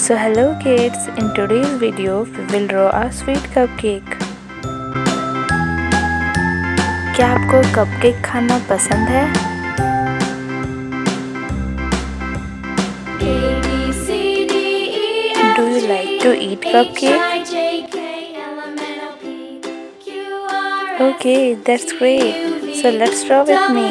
So hello kids, in today's video we will draw a sweet cupcake. क्या आपको cupcake खाना पसंद है? Do you like to eat cupcake? Okay, that's great. So let's draw with me.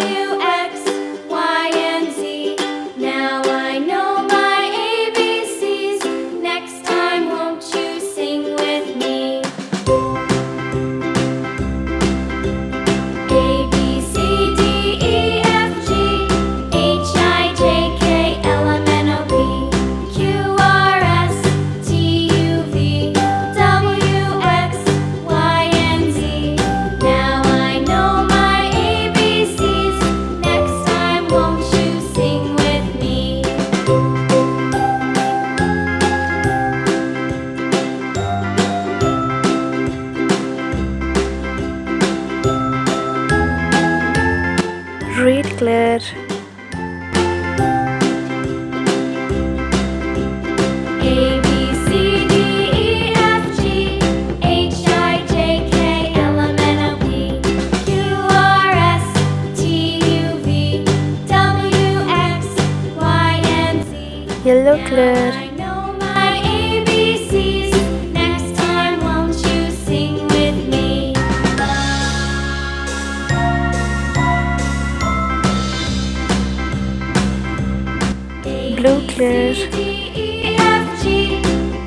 Red color. A B C D E F G H I J K L M N O P Q R S T U V W X Y and Z. Yellow color. I know my ABCs. Next time, won't you sing with me? Blue color. D E F G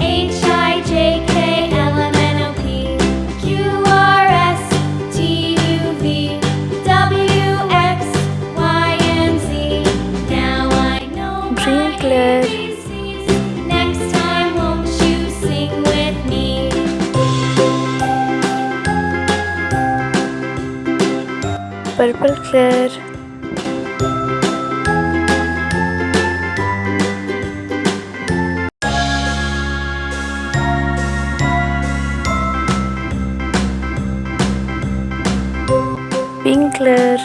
H I J K L M N O P Q R S T U V W X Y and Z. Now I know Green my color. ABCs. Next time, won't you sing with me? Purple color. Pink color.